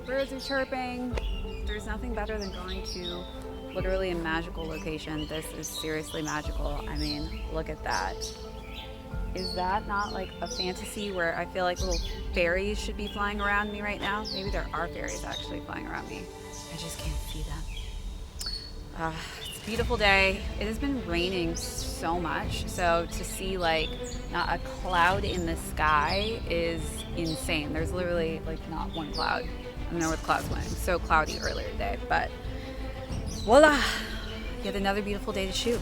Birds are chirping. There's nothing better than going to literally a magical location. This is seriously magical. I mean, look at that. Is that not like a fantasy where I feel like little fairies should be flying around me right now? Maybe there are fairies actually flying around me. I just can't see them. It's a beautiful day. It has been raining so much. So to see like not a cloud in the sky is insane. There's literally like not one cloud. I don't know where the clouds went. It was so cloudy earlier today, but voila, yet another beautiful day to shoot.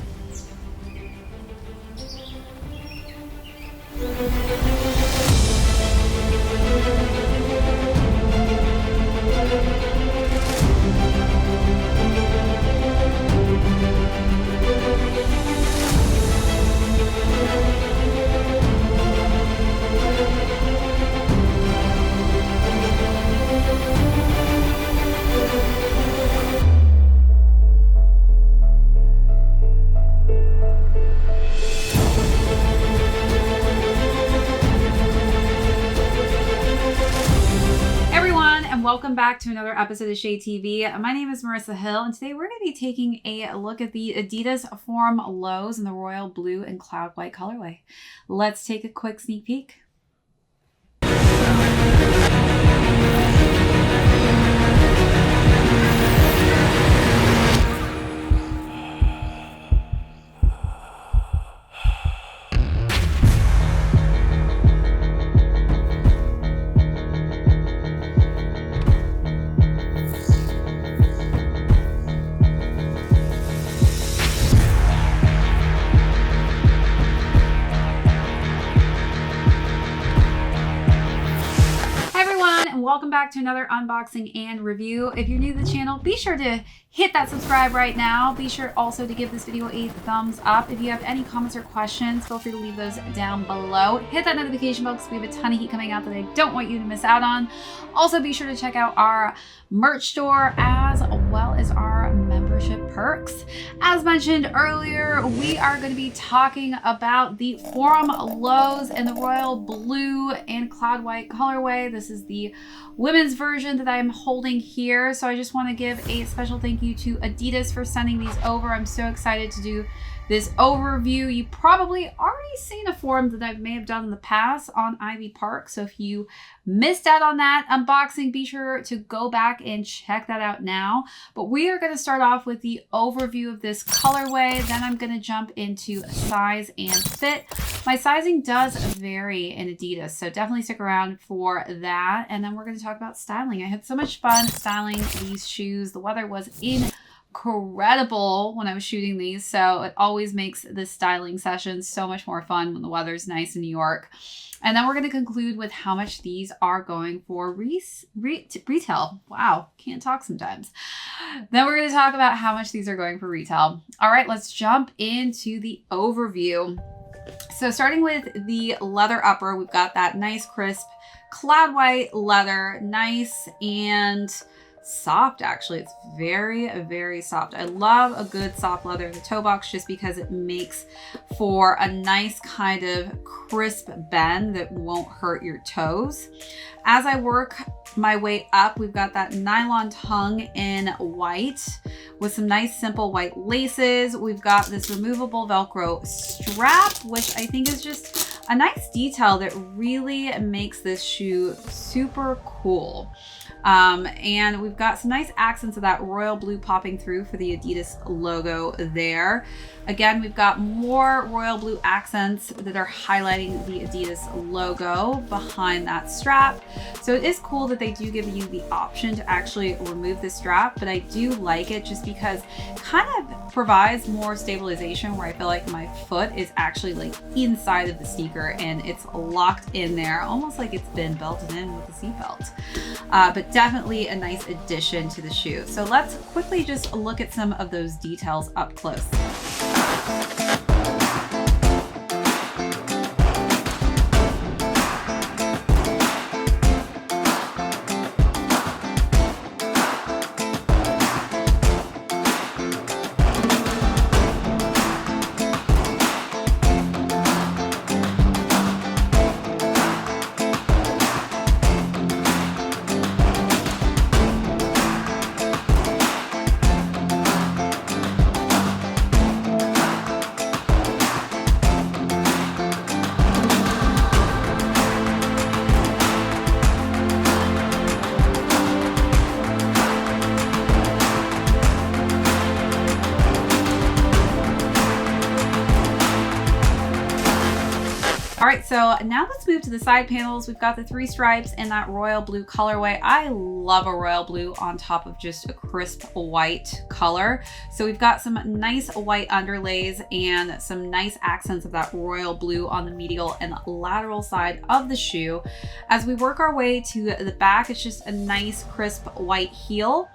Welcome back to another episode of ShadeTV. My name is Marissa Hill, and today we're going to be taking a look at the Adidas Forum Lows in the royal blue and cloud white colorway. Let's take a quick sneak peek. Welcome back to another unboxing and review. If you're new to the channel, be sure to hit that subscribe right now. Be sure also to give this video a thumbs up. If you have any comments or questions, feel free to leave those down below. Hit that notification bell because we have a ton of heat coming out that I don't want you to miss out on. Also, be sure to check out our merch store as well as our membership perks. As mentioned earlier, we are going to be talking about the Forum Lows in the royal blue and cloud white colorway. This is the women's version that I'm holding here. So I just want to give a special thank you to Adidas for sending these over. I'm so excited to do this overview. You probably already seen a forum that I may have done in the past on Ivy Park. So if you missed out on that unboxing, be sure to go back and check that out now. But we are going to start off with the overview of this colorway. Then I'm going to jump into size and fit. My sizing does vary in Adidas, so definitely stick around for that. And then we're going to talk about styling. I had so much fun styling these shoes. The weather was incredible when I was shooting these, so it always makes the styling session so much more fun when the weather's nice in New York. And then we're going to conclude with how much these are going for retail. Wow, can't talk sometimes. Then we're going to talk about how much these are going for retail. All right, let's jump into the overview. So starting with the leather upper, we've got that nice crisp cloud white leather, nice and soft. Actually, it's very, very soft. I love a good soft leather in the toe box just because it makes for a nice kind of crisp bend that won't hurt your toes. As I work my way up, we've got that nylon tongue in white with some nice simple white laces. We've got this removable Velcro strap, which I think is just a nice detail that really makes this shoe super cool. And we've got some nice accents of that royal blue popping through for the Adidas logo there. Again, we've got more royal blue accents that are highlighting the Adidas logo behind that strap. So it is cool that they do give you the option to actually remove the strap, but I do like it just because it kind of provides more stabilization where I feel like my foot is actually like inside of the sneaker and it's locked in there, almost like it's been belted in with a seatbelt. But definitely a nice addition to the shoe. So let's quickly just look at some of those details up close. So now let's move to the side panels. We've got the 3 stripes in that royal blue colorway. I love a royal blue on top of just a crisp white color. So we've got some nice white underlays and some nice accents of that royal blue on the medial and lateral side of the shoe. As we work our way to the back, it's just a nice crisp white heel.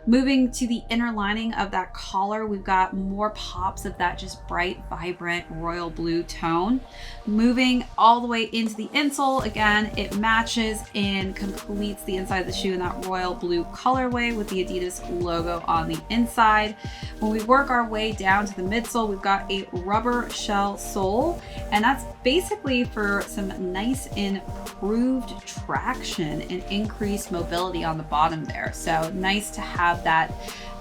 Moving to the inner lining of that collar, we've got more pops of that just bright, vibrant royal blue tone. Moving all the way into the insole, again, it matches and completes the inside of the shoe in that royal blue colorway with the Adidas logo on the inside. When we work our way down to the midsole, we've got a rubber shell sole, and that's basically for some nice improved traction and increased mobility on the bottom there. So nice to have that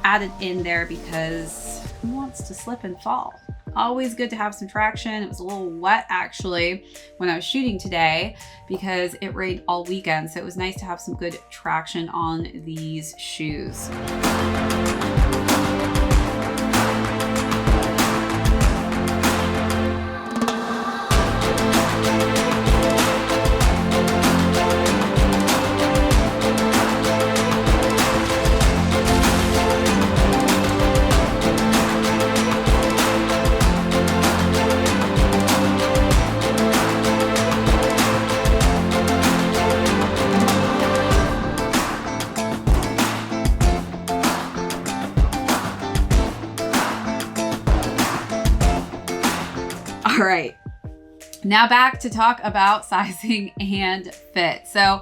added in there because who wants to slip and fall? Always good to have some traction. It was a little wet actually when I was shooting today because it rained all weekend. So it was nice to have some good traction on these shoes. All right, now back to talk about sizing and fit. So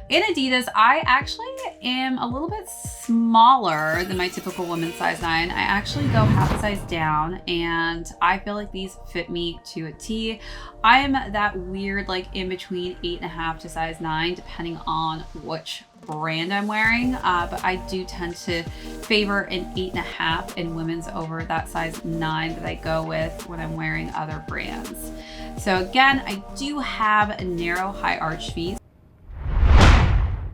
in Adidas, I actually am a little bit smaller than my typical women's size 9. I actually go half a size down and I feel like these fit me to a T. I am that weird like in between 8.5 to size 9 depending on which brand I'm wearing, but I do tend to favor an 8.5 in women's over that size 9 that I go with when I'm wearing other brands. So again, I do have a narrow high arch feet.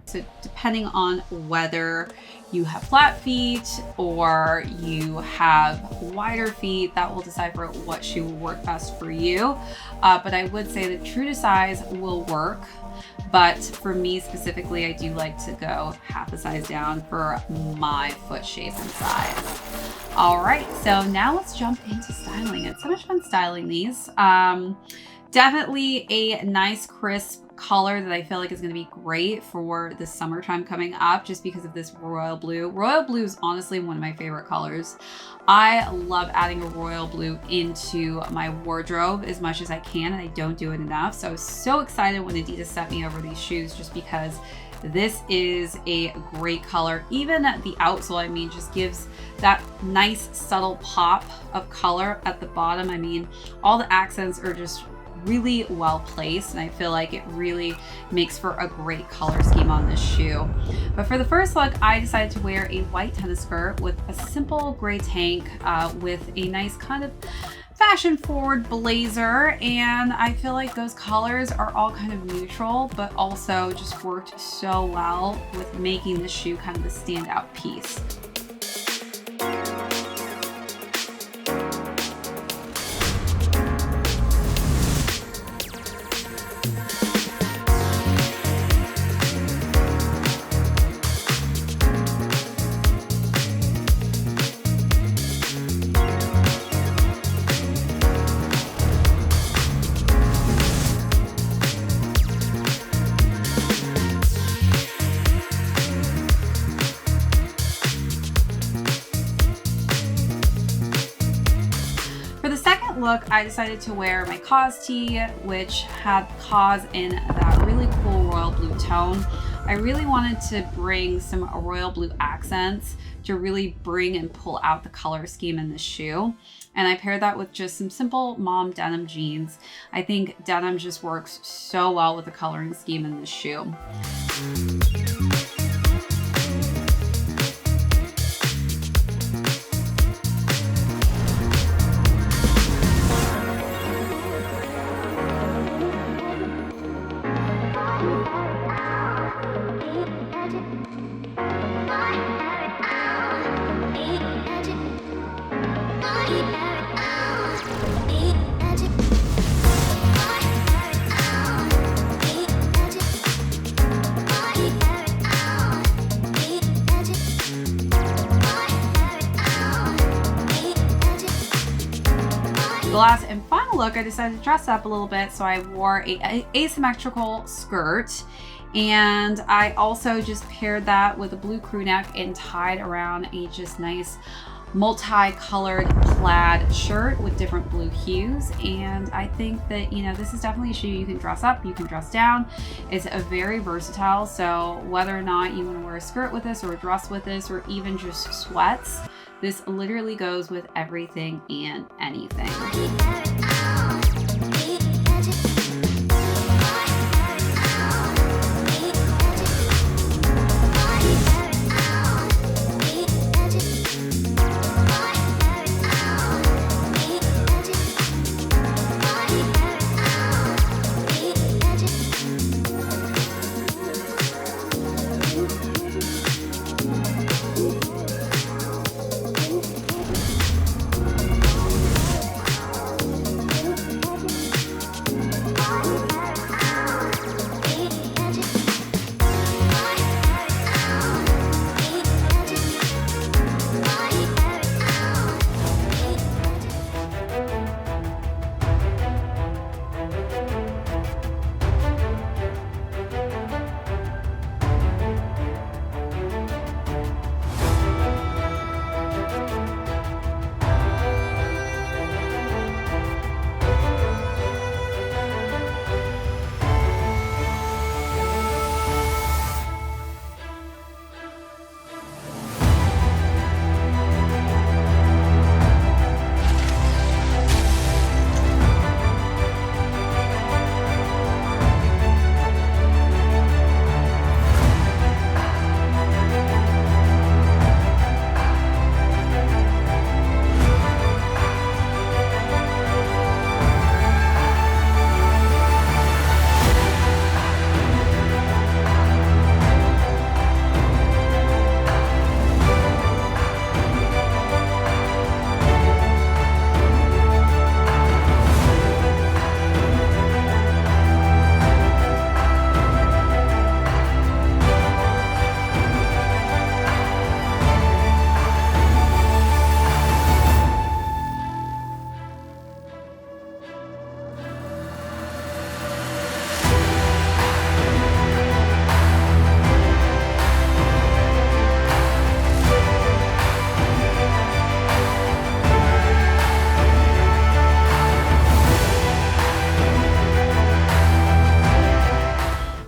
So depending on whether you have flat feet or you have wider feet, that will decipher what shoe will work best for you. But I would say that true to size will work. But for me specifically, I do like to go half a size down for my foot shape and size. All right, so now let's jump into styling. It's so much fun styling these. Definitely a nice crisp color that I feel like is going to be great for the summertime coming up just because of this royal blue. Royal blue is honestly one of my favorite colors. I love adding a royal blue into my wardrobe as much as I can, and I don't do it enough. So I was so excited when Adidas sent me over these shoes just because this is a great color. Even the outsole, I mean, just gives that nice subtle pop of color at the bottom. I mean, all the accents are just really well placed, and I feel like it really makes for a great color scheme on this shoe. But for the first look, I decided to wear a white tennis skirt with a simple gray tank with a nice kind of fashion forward blazer, and I feel like those colors are all kind of neutral but also just worked so well with making the shoe kind of a standout piece. Look, I decided to wear my CAUS tee, which had CAUS in that really cool royal blue tone. I really wanted to bring some royal blue accents to really bring and pull out the color scheme in the shoe. And I paired that with just some simple mom denim jeans. I think denim just works so well with the coloring scheme in the shoe. last and final look, I decided to dress up a little bit, so I wore a asymmetrical skirt. And I also just paired that with a blue crew neck and tied around a just nice multicolored plaid shirt with different blue hues. And I think that, you know, this is definitely a shoe you can dress up, you can dress down. It's a very versatile, so whether or not you want to wear a skirt with this or a dress with this or even just sweats, this literally goes with everything and anything.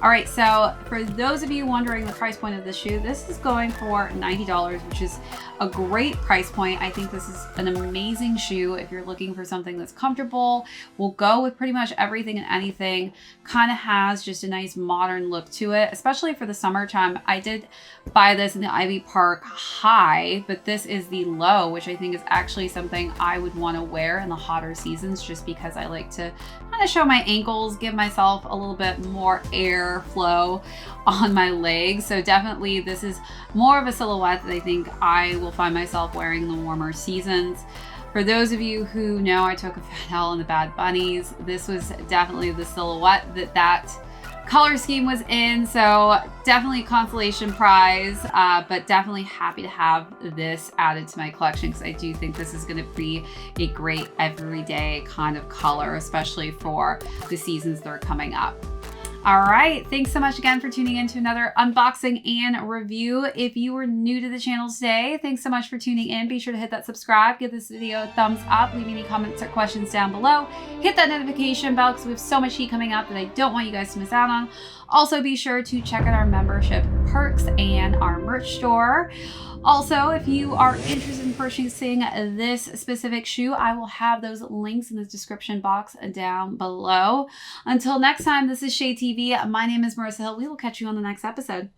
All right, so for those of you wondering the price point of this shoe, this is going for $90, which is a great price point. I think this is an amazing shoe if you're looking for something that's comfortable, will go with pretty much everything and anything, kind of has just a nice modern look to it, especially for the summertime. I did buy this in the Ivy Park high, but this is the low, which I think is actually something I would want to wear in the hotter seasons, just because I like to kind of show my ankles, give myself a little bit more air flow on my legs. So definitely this is more of a silhouette that I think I will find myself wearing in the warmer seasons. For those of you who know I took a fat L in the Bad Bunnies, this was definitely the silhouette that color scheme was in. So definitely consolation prize, but definitely happy to have this added to my collection because I do think this is going to be a great everyday kind of color, especially for the seasons that are coming up. All right, thanks so much again for tuning in to another unboxing and review. If you were new to the channel today, thanks so much for tuning in. Be sure to hit that subscribe, give this video a thumbs up, leave me any comments or questions down below. Hit that notification bell because we have so much heat coming up that I don't want you guys to miss out on. Also, be sure to check out our membership perks and our merch store. Also, if you are interested in purchasing this specific shoe, I will have those links in the description box down below. Until next time, this is ShadeTV. My name is Marissa Hill. We will catch you on the next episode.